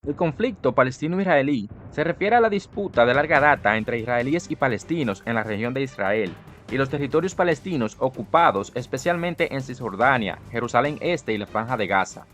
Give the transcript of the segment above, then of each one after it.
El conflicto palestino-israelí se refiere a la disputa de larga data entre israelíes y palestinos en la región de Israel y los territorios palestinos ocupados, especialmente en Cisjordania, Jerusalén Este y la Franja de Gaza.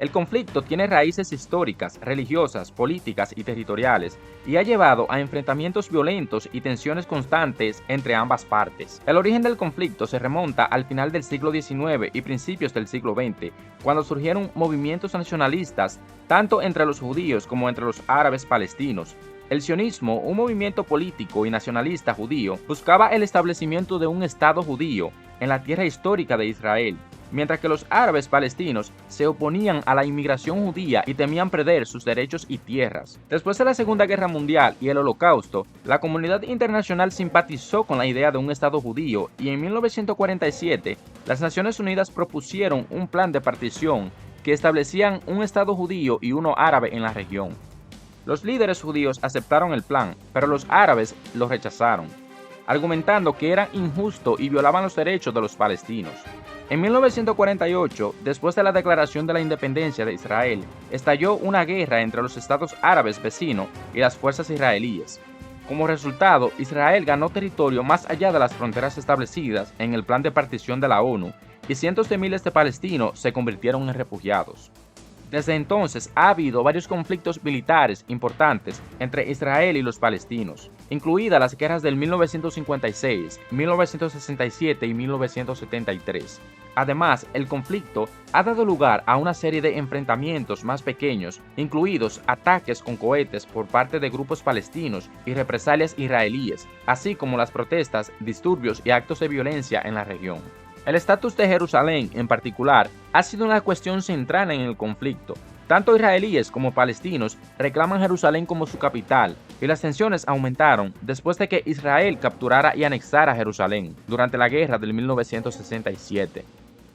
El conflicto tiene raíces históricas, religiosas, políticas y territoriales, y ha llevado a enfrentamientos violentos y tensiones constantes entre ambas partes. El origen del conflicto se remonta al final del siglo XIX y principios del siglo XX, cuando surgieron movimientos nacionalistas tanto entre los judíos como entre los árabes palestinos. El sionismo, un movimiento político y nacionalista judío, buscaba el establecimiento de un Estado judío en la tierra histórica de Israel, mientras que los árabes palestinos se oponían a la inmigración judía y temían perder sus derechos y tierras. Después de la Segunda Guerra Mundial y el Holocausto, la comunidad internacional simpatizó con la idea de un Estado judío y en 1947 las Naciones Unidas propusieron un plan de partición que establecían un Estado judío y uno árabe en la región. Los líderes judíos aceptaron el plan, pero los árabes lo rechazaron, argumentando que era injusto y violaban los derechos de los palestinos. En 1948, después de la declaración de la independencia de Israel, estalló una guerra entre los estados árabes vecinos y las fuerzas israelíes. Como resultado, Israel ganó territorio más allá de las fronteras establecidas en el plan de partición de la ONU, y cientos de miles de palestinos se convirtieron en refugiados. Desde entonces ha habido varios conflictos militares importantes entre Israel y los palestinos, incluidas las guerras del 1956, 1967 y 1973. Además, el conflicto ha dado lugar a una serie de enfrentamientos más pequeños, incluidos ataques con cohetes por parte de grupos palestinos y represalias israelíes, así como las protestas, disturbios y actos de violencia en la región. El estatus de Jerusalén, en particular, ha sido una cuestión central en el conflicto. Tanto israelíes como palestinos reclaman Jerusalén como su capital, y las tensiones aumentaron después de que Israel capturara y anexara Jerusalén durante la guerra del 1967.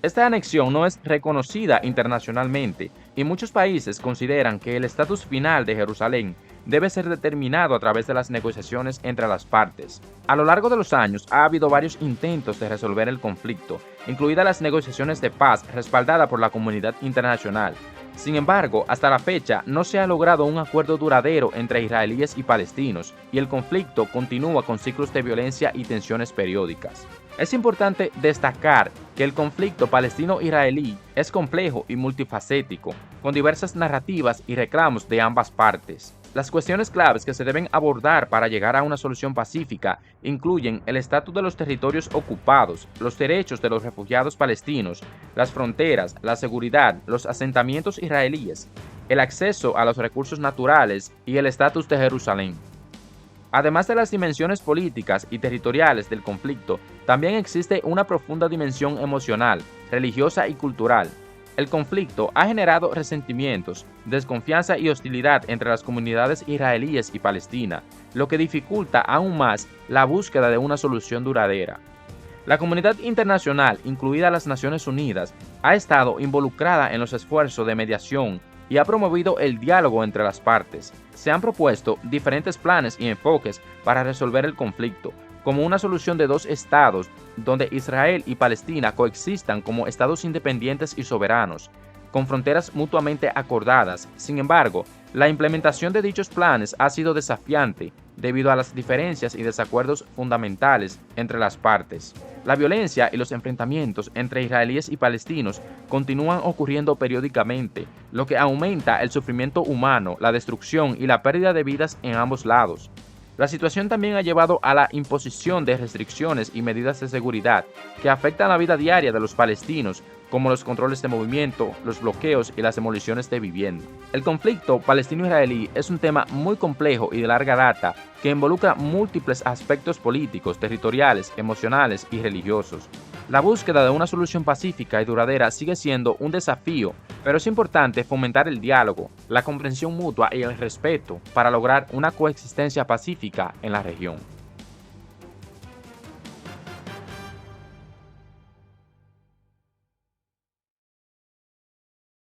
Esta anexión no es reconocida internacionalmente, y muchos países consideran que el estatus final de Jerusalén debe ser determinado a través de las negociaciones entre las partes. A lo largo de los años ha habido varios intentos de resolver el conflicto, incluidas las negociaciones de paz respaldadas por la comunidad internacional. Sin embargo, hasta la fecha no se ha logrado un acuerdo duradero entre israelíes y palestinos, y el conflicto continúa con ciclos de violencia y tensiones periódicas. Es importante destacar que el conflicto palestino-israelí es complejo y multifacético, con diversas narrativas y reclamos de ambas partes. Las cuestiones claves que se deben abordar para llegar a una solución pacífica incluyen el estatus de los territorios ocupados, los derechos de los refugiados palestinos, las fronteras, la seguridad, los asentamientos israelíes, el acceso a los recursos naturales y el estatus de Jerusalén. Además de las dimensiones políticas y territoriales del conflicto, también existe una profunda dimensión emocional, religiosa y cultural. El conflicto ha generado resentimientos, desconfianza y hostilidad entre las comunidades israelíes y palestinas, lo que dificulta aún más la búsqueda de una solución duradera. La comunidad internacional, incluidas las Naciones Unidas, ha estado involucrada en los esfuerzos de mediación y ha promovido el diálogo entre las partes. Se han propuesto diferentes planes y enfoques para resolver el conflicto, como una solución de dos estados, donde Israel y Palestina coexistan como estados independientes y soberanos, con fronteras mutuamente acordadas. Sin embargo, la implementación de dichos planes ha sido desafiante debido a las diferencias y desacuerdos fundamentales entre las partes. La violencia y los enfrentamientos entre israelíes y palestinos continúan ocurriendo periódicamente, lo que aumenta el sufrimiento humano, la destrucción y la pérdida de vidas en ambos lados. La situación también ha llevado a la imposición de restricciones y medidas de seguridad que afectan la vida diaria de los palestinos, como los controles de movimiento, los bloqueos y las demoliciones de vivienda. El conflicto palestino-israelí es un tema muy complejo y de larga data que involucra múltiples aspectos políticos, territoriales, emocionales y religiosos. La búsqueda de una solución pacífica y duradera sigue siendo un desafío, pero es importante fomentar el diálogo, la comprensión mutua y el respeto para lograr una coexistencia pacífica en la región.